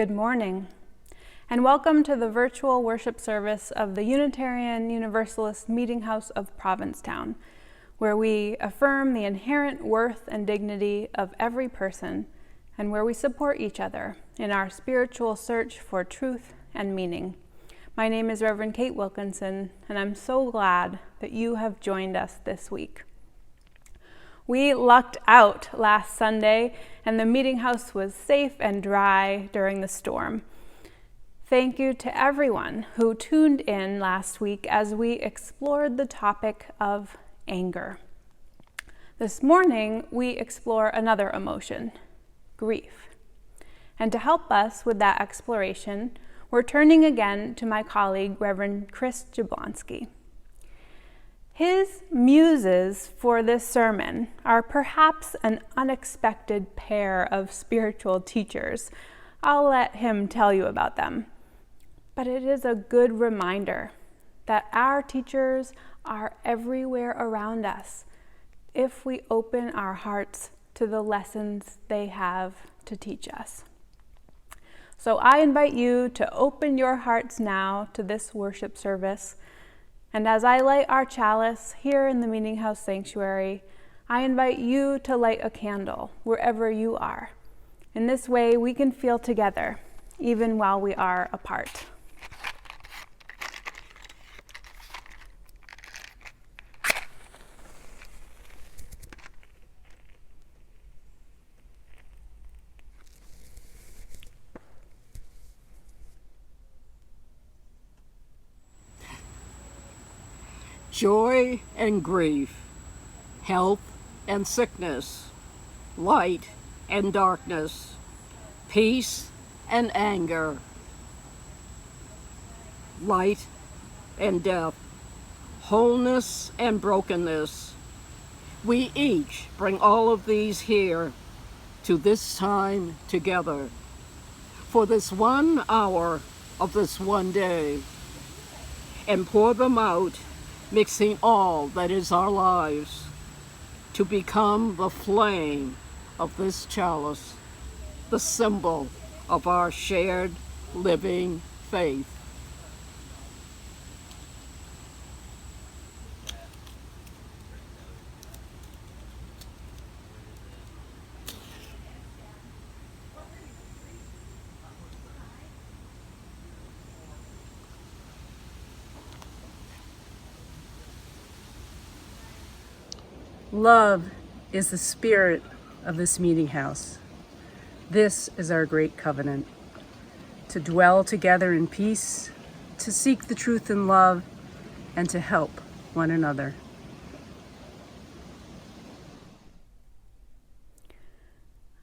Good morning, and welcome to the virtual worship service of the Unitarian Universalist Meeting House of Provincetown, where we affirm the inherent worth and dignity of every person, and where we support each other in our spiritual search for truth and meaning. My name is Reverend Kate Wilkinson, and I'm so glad that you have joined us this week. We lucked out last Sunday, and the meeting house was safe and dry during the storm. Thank you to everyone who tuned in last week as we explored the topic of anger. This morning, we explore another emotion, grief. And to help us with that exploration, we're turning again to my colleague, Reverend Jablonski. His muses for this sermon are perhaps an unexpected pair of spiritual teachers. I'll let him tell you about them. But it is a good reminder that our teachers are everywhere around us if we open our hearts to the lessons they have to teach us. So I invite you to open your hearts now to this worship service. And as I light our chalice here in the Meeting House Sanctuary, I invite you to light a candle wherever you are. In this way, we can feel together, even while we are apart. Joy and grief, health and sickness, light and darkness, peace and anger, light and death, wholeness and brokenness. We each bring all of these here to this time together for this 1 hour of this one day, and pour them out, mixing all that is our lives to become the flame of this chalice, the symbol of our shared living faith. Love is the spirit of this meeting house. This is our great covenant, to dwell together in peace, to seek the truth in love, and to help one another.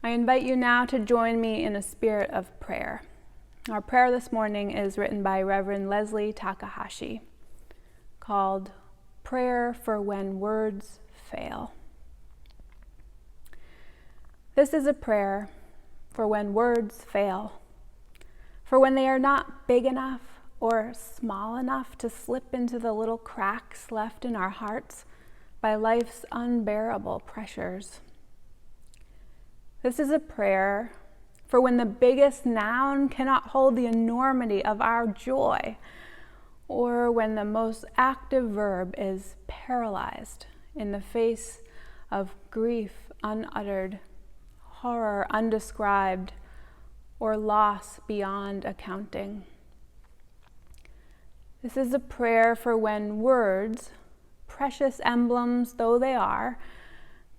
I invite you now to join me in a spirit of prayer. Our prayer this morning is written by Reverend Leslie Takahashi, called Prayer for When Words Fail. This is a prayer for when words fail, for when they are not big enough or small enough to slip into the little cracks left in our hearts by life's unbearable pressures. This is a prayer for when the biggest noun cannot hold the enormity of our joy, or when the most active verb is paralyzed in the face of grief unuttered, horror undescribed, or loss beyond accounting. This is a prayer for when words, precious emblems though they are,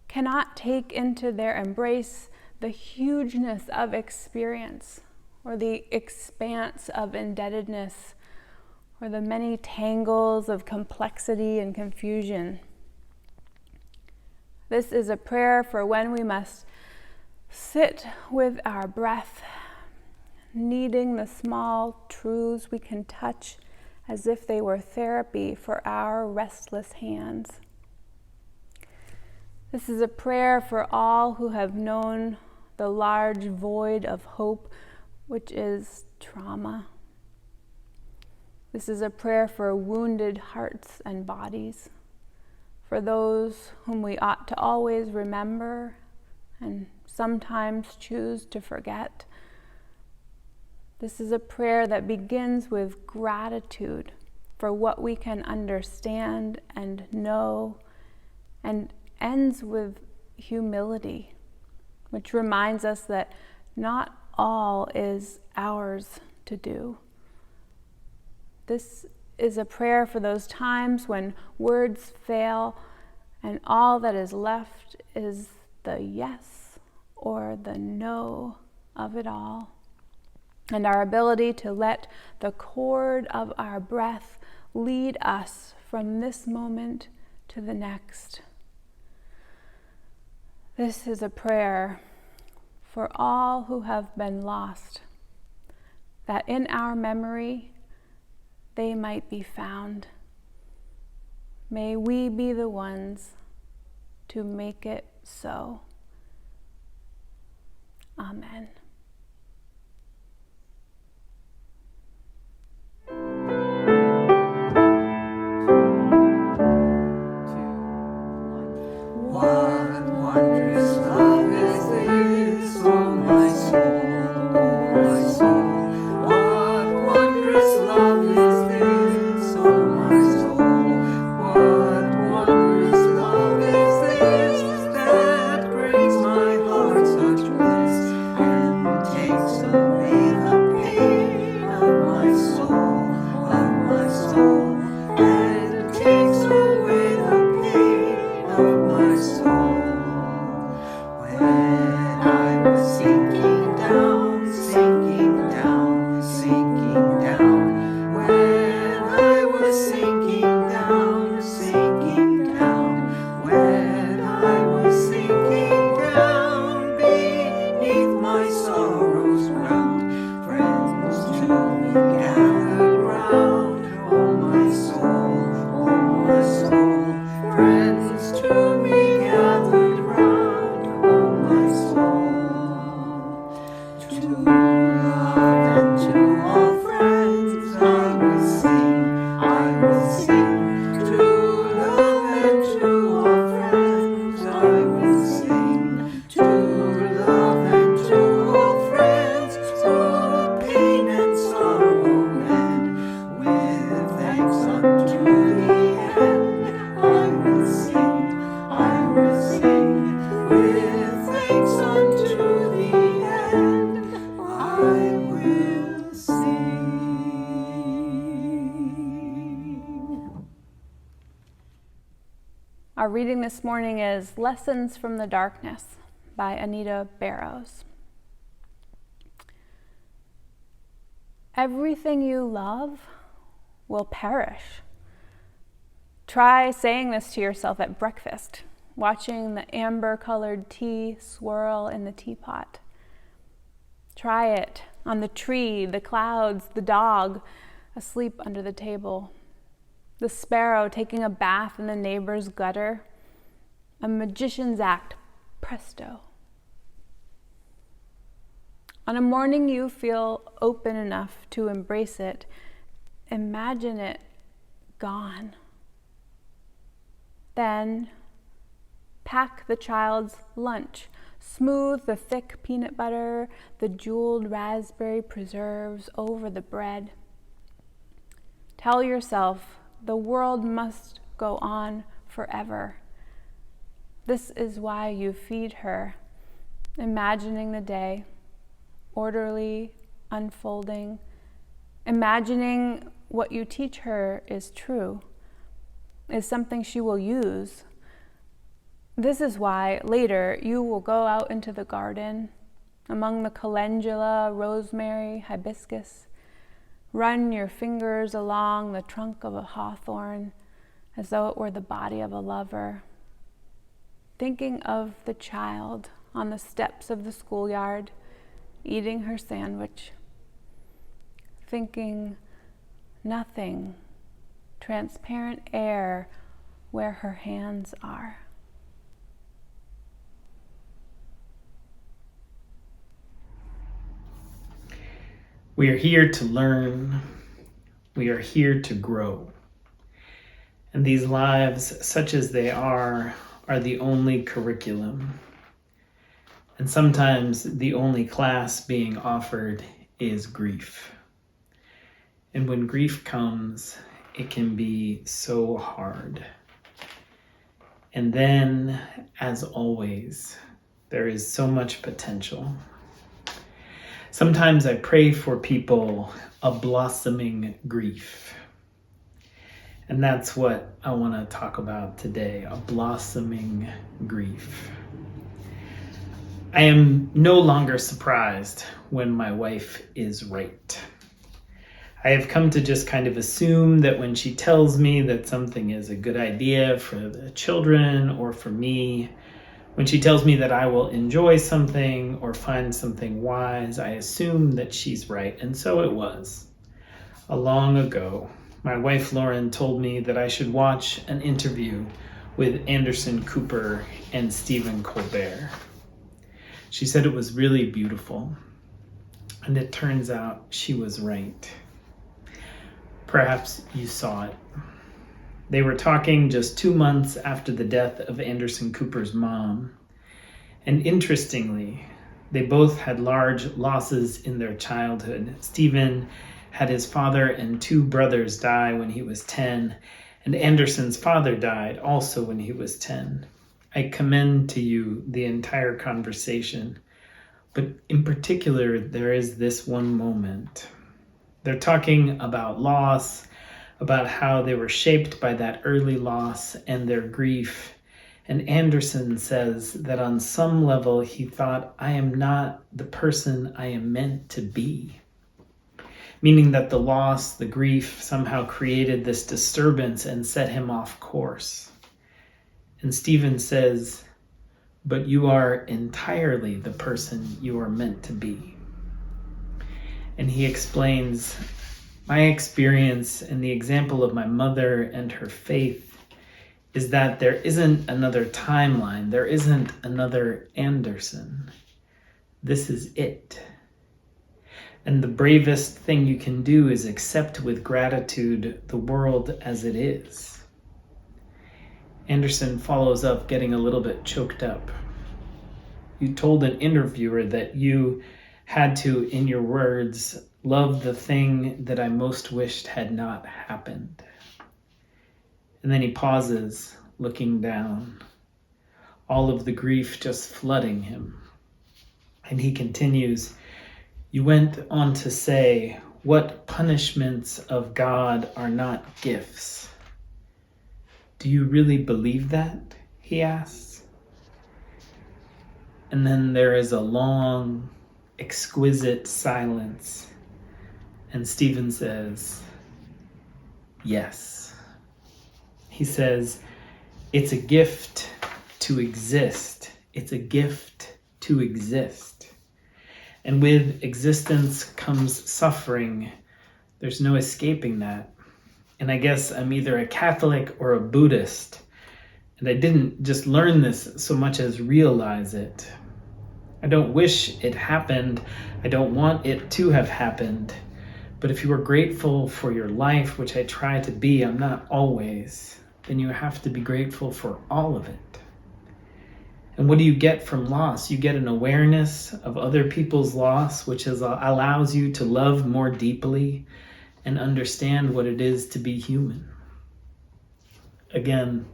cannot take into their embrace the hugeness of experience, or the expanse of indebtedness, or the many tangles of complexity and confusion. This is a prayer for when we must sit with our breath, needing the small truths we can touch as if they were therapy for our restless hands. This is a prayer for all who have known the large void of hope, which is trauma. This is a prayer for wounded hearts and bodies, for those whom we ought to always remember and sometimes choose to forget, This is a prayer that begins with gratitude for what we can understand and know, and ends with humility, which reminds us that not all is ours to do. This is a prayer for those times when words fail and all that is left is the yes or the no of it all, and our ability to let the chord of our breath lead us from this moment to the next. This is a prayer for all who have been lost, that in our memory they might be found. May we be the ones to make it so. Amen. Our reading this morning is Lessons from the Darkness by Anita Barrows. Everything you love will perish. Try saying this to yourself at breakfast, watching the amber-colored tea swirl in the teapot. Try it on the tree, the clouds, the dog asleep under the table, the sparrow taking a bath in the neighbor's gutter, a magician's act, presto. On a morning you feel open enough to embrace it, imagine it gone. Then pack the child's lunch, smooth the thick peanut butter, the jeweled raspberry preserves over the bread. Tell yourself the world must go on forever. This is why you feed her, imagining the day, orderly, unfolding, imagining what you teach her is true, is something she will use. This is why later you will go out into the garden, among the calendula, rosemary, hibiscus, run your fingers along the trunk of a hawthorn as though it were the body of a lover, thinking of the child on the steps of the schoolyard, eating her sandwich, thinking nothing, transparent air where her hands are. We are here to learn. We are here to grow. And these lives, such as they are the only curriculum. And sometimes the only class being offered is grief. And when grief comes, it can be so hard. And then, as always, there is so much potential. Sometimes I pray for people a blossoming grief. And that's what I want to talk about today, a blossoming grief. I am no longer surprised when my wife is right. I have come to just kind of assume that when she tells me that something is a good idea for the children or for me, when she tells me that I will enjoy something or find something wise, I assume that she's right. And so it was. Long ago, my wife Lauren told me that I should watch an interview with Anderson Cooper and Stephen Colbert. She said it was really beautiful. And it turns out she was right. Perhaps you saw it. They were talking just 2 months after the death of Anderson Cooper's mom. And interestingly, they both had large losses in their childhood. Stephen had his father and 2 brothers die when he was 10, and Anderson's father died also when he was 10. I commend to you the entire conversation, but in particular, there is this one moment. They're talking about loss, about how they were shaped by that early loss and their grief. And Anderson says that on some level he thought, I am not the person I am meant to be. Meaning that the loss, the grief somehow created this disturbance and set him off course. And Stephen says, but you are entirely the person you are meant to be. And he explains, my experience and the example of my mother and her faith is that there isn't another timeline. There isn't another Anderson. This is it. And the bravest thing you can do is accept with gratitude the world as it is. Anderson follows up getting a little bit choked up. You told an interviewer that you had to, in your words, love the thing that I most wished had not happened. And then he pauses, looking down, all of the grief just flooding him. And he continues, you went on to say, what punishments of God are not gifts? Do you really believe that? He asks. And then there is a long, exquisite silence. And Stephen says, yes. He says, it's a gift to exist. It's a gift to exist. And with existence comes suffering. There's no escaping that. And I guess I'm either a Catholic or a Buddhist. And I didn't just learn this so much as realize it. I don't wish it happened. I don't want it to have happened. But if you are grateful for your life, which I try to be, I'm not always, then you have to be grateful for all of it. And what do you get from loss? You get an awareness of other people's loss, which allows you to love more deeply and understand what it is to be human. Again,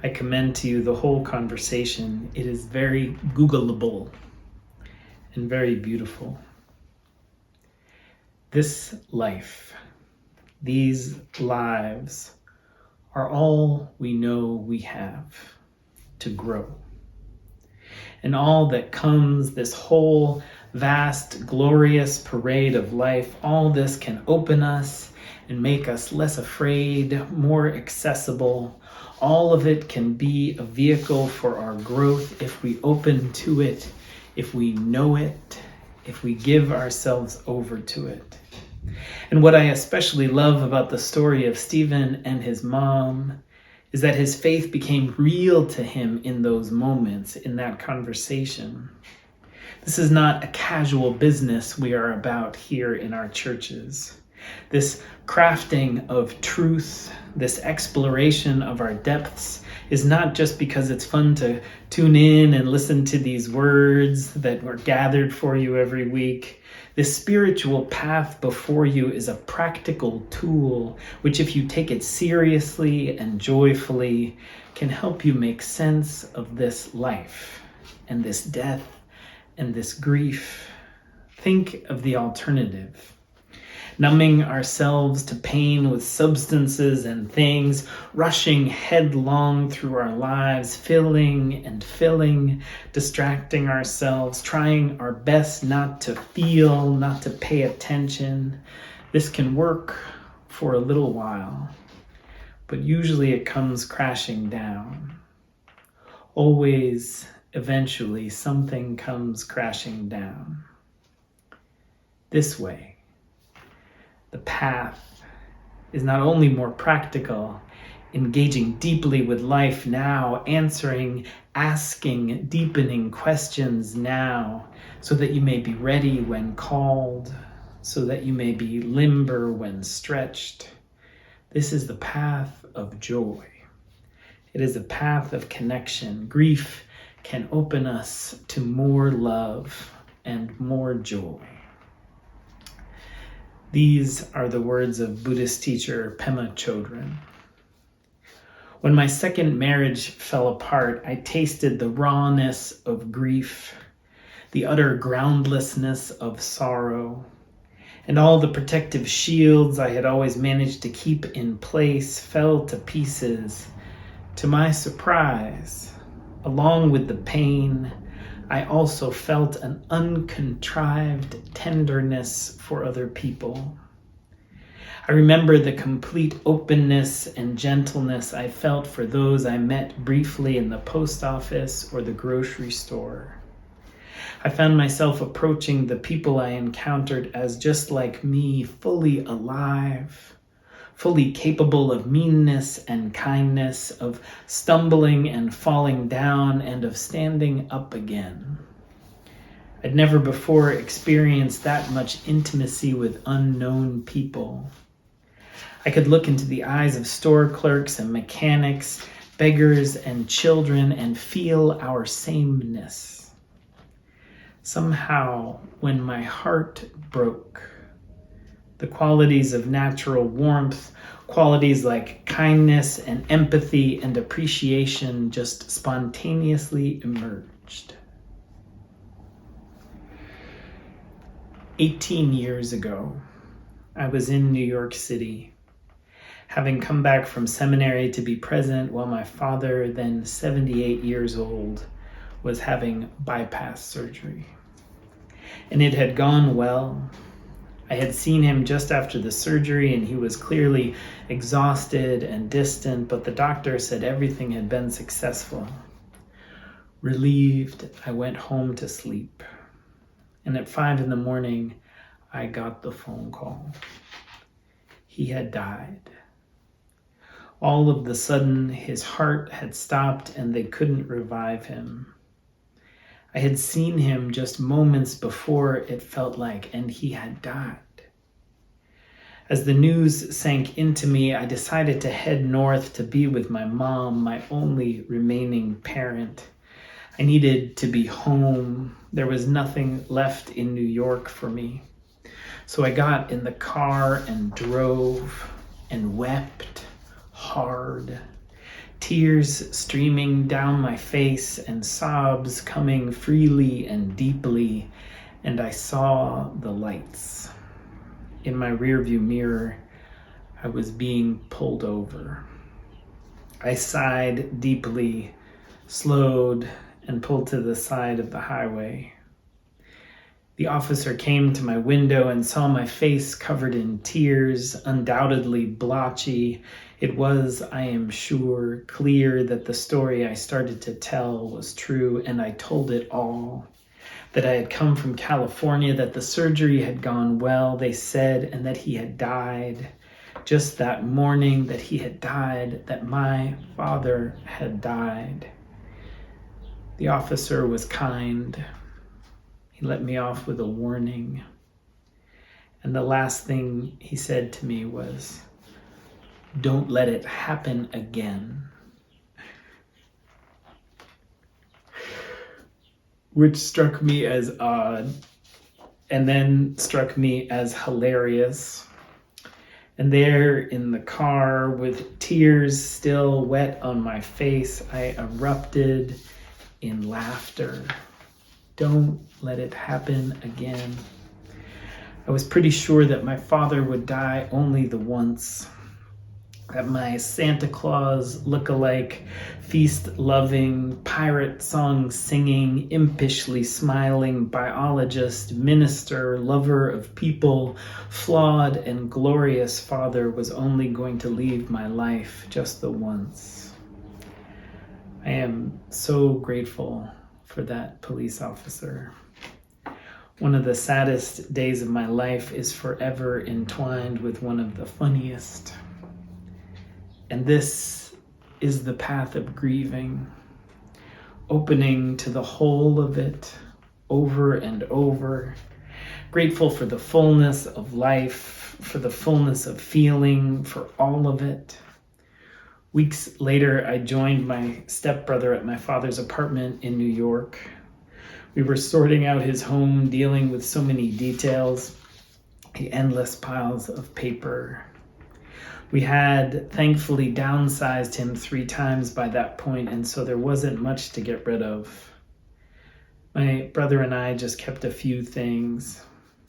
I commend to you the whole conversation. It is very Googleable and very beautiful. This life, these lives, are all we know we have to grow. And all that comes, this whole vast, glorious parade of life, all this can open us and make us less afraid, more accessible. All of it can be a vehicle for our growth if we open to it, if we know it, if we give ourselves over to it. And what I especially love about the story of Stephen and his mom is that his faith became real to him in those moments, in that conversation. This is not a casual business we are about here in our churches. This crafting of truth, this exploration of our depths is not just because it's fun to tune in and listen to these words that were gathered for you every week. This spiritual path before you is a practical tool, which if you take it seriously and joyfully, can help you make sense of this life and this death and this grief. Think of the alternative. Numbing ourselves to pain with substances and things, rushing headlong through our lives, filling and filling, distracting ourselves, trying our best not to feel, not to pay attention. This can work for a little while, but usually it comes crashing down. Always, eventually, something comes crashing down. This way. The path is not only more practical, engaging deeply with life now, answering, asking, deepening questions now, so that you may be ready when called, so that you may be limber when stretched. This is the path of joy. It is a path of connection. Grief can open us to more love and more joy. These are the words of Buddhist teacher Pema Chodron. When my second marriage fell apart, I tasted the rawness of grief, the utter groundlessness of sorrow, and all the protective shields I had always managed to keep in place fell to pieces. To my surprise, along with the pain, I also felt an uncontrived tenderness for other people. I remember the complete openness and gentleness I felt for those I met briefly in the post office or the grocery store. I found myself approaching the people I encountered as just like me, fully alive, fully capable of meanness and kindness, of stumbling and falling down, and of standing up again. I'd never before experienced that much intimacy with unknown people. I could look into the eyes of store clerks and mechanics, beggars and children, and feel our sameness. Somehow, when my heart broke, the qualities of natural warmth, qualities like kindness and empathy and appreciation just spontaneously emerged. 18 years ago, I was in New York City, having come back from seminary to be present while my father, then 78 years old, was having bypass surgery. And it had gone well. I had seen him just after the surgery, and he was clearly exhausted and distant, but the doctor said everything had been successful. Relieved, I went home to sleep. And at 5 a.m, I got the phone call. He had died. All of the sudden, his heart had stopped and they couldn't revive him. I had seen him just moments before, it felt like, and he had died. As the news sank into me, I decided to head north to be with my mom, my only remaining parent. I needed to be home. There was nothing left in New York for me. So I got in the car and drove and wept hard. Tears streaming down my face and sobs coming freely and deeply, and I saw the lights. In my rearview mirror, I was being pulled over. I sighed deeply, slowed, and pulled to the side of the highway. The officer came to my window and saw my face covered in tears, undoubtedly blotchy. It was, I am sure, clear that the story I started to tell was true, and I told it all. That I had come from California, that the surgery had gone well, they said, and that he had died. Just that morning that he had died, that my father had died. The officer was kind. He let me off with a warning. And the last thing he said to me was, "Don't let it happen again." Which struck me as odd, and then struck me as hilarious. And there in the car, with tears still wet on my face, I erupted in laughter. Don't let it happen again. I was pretty sure that my father would die only the once, that my Santa Claus look-alike, feast-loving, pirate song-singing, impishly smiling biologist, minister, lover of people, flawed and glorious father was only going to leave my life just the once. I am so grateful for that police officer. One of the saddest days of my life is forever entwined with one of the funniest. And this is the path of grieving, opening to the whole of it over and over, grateful for the fullness of life, for the fullness of feeling, for all of it. Weeks later, I joined my stepbrother at my father's apartment in New York. We were sorting out his home, dealing with so many details, the endless piles of paper. We had thankfully downsized him 3 times by that point, and so there wasn't much to get rid of. My brother and I just kept a few things,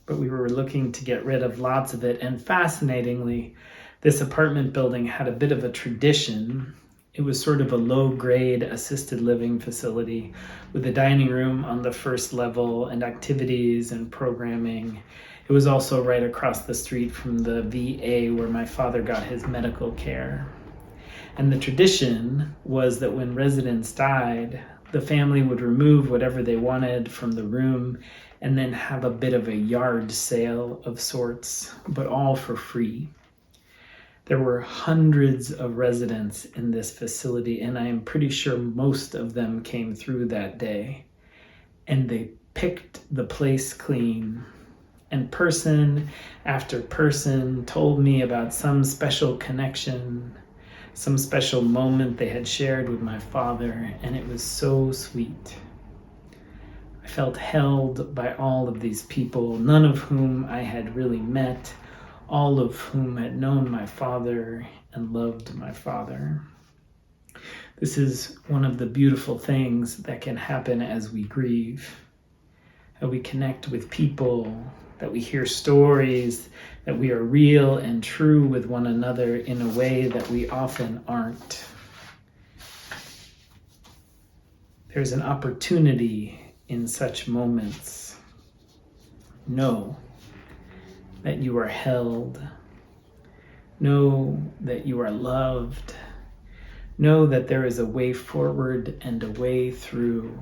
but we were looking to get rid of lots of it. And fascinatingly, this apartment building had a bit of a tradition. It was sort of a low-grade assisted living facility with a dining room on the first level and activities and programming. It was also right across the street from the VA where my father got his medical care. And the tradition was that when residents died, the family would remove whatever they wanted from the room and then have a bit of a yard sale of sorts, but all for free. There were hundreds of residents in this facility, and I am pretty sure most of them came through that day. And they picked the place clean. And person after person told me about some special connection, some special moment they had shared with my father, and it was so sweet. I felt held by all of these people, none of whom I had really met, all of whom had known my father and loved my father. This is one of the beautiful things that can happen as we grieve, how we connect with people, that we hear stories, that we are real and true with one another in a way that we often aren't. There's an opportunity in such moments. Know that you are held. Know that you are loved. Know that there is a way forward and a way through,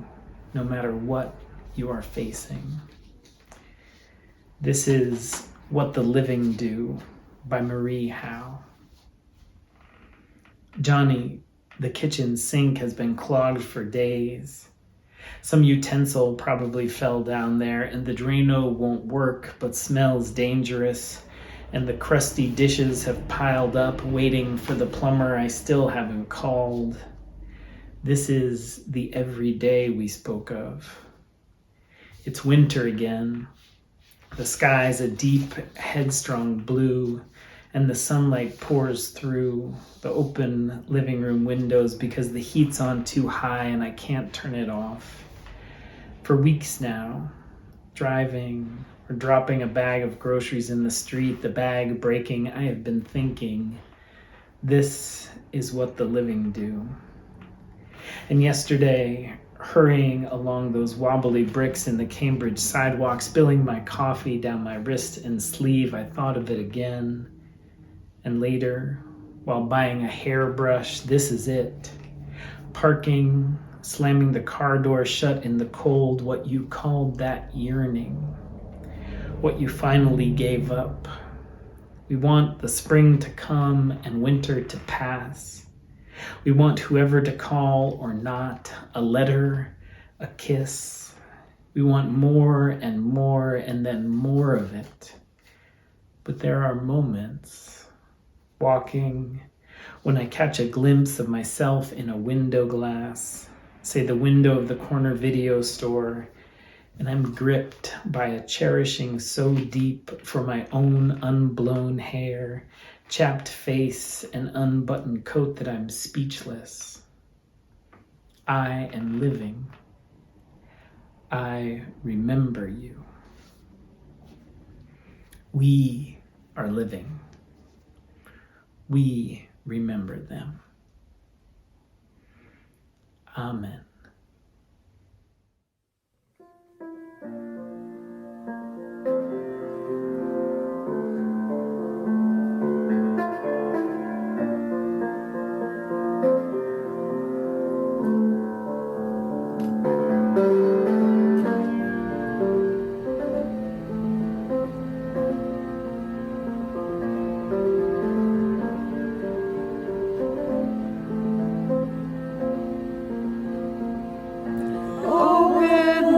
no matter what you are facing. This is What the Living Do by Marie Howe. Johnny, the kitchen sink has been clogged for days. Some utensil probably fell down there, and the Drano won't work but smells dangerous, and the crusty dishes have piled up, waiting for the plumber I still haven't called. This is the everyday we spoke of. It's winter again. The sky's a deep, headstrong blue, and the sunlight pours through the open living room windows because the heat's on too high and I can't turn it off. For weeks now, driving or dropping a bag of groceries in the street, the bag breaking, I have been thinking, this is what the living do. And yesterday, hurrying along those wobbly bricks in the Cambridge sidewalk, spilling my coffee down my wrist and sleeve, I thought of it again. And later, while buying a hairbrush, this is it. Parking, slamming the car door shut in the cold, what you called that yearning. What you finally gave up. We want the spring to come and winter to pass. We want whoever to call or not, a letter, a kiss. We want more and then more of it. But there are moments, walking, when I catch a glimpse of myself in a window glass, say the window of the corner video store, and I'm gripped by a cherishing so deep for my own unblown hair, chapped face, and unbuttoned coat that I'm speechless. I am living. I remember you. We are living. We remember them. Amen. Open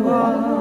wide.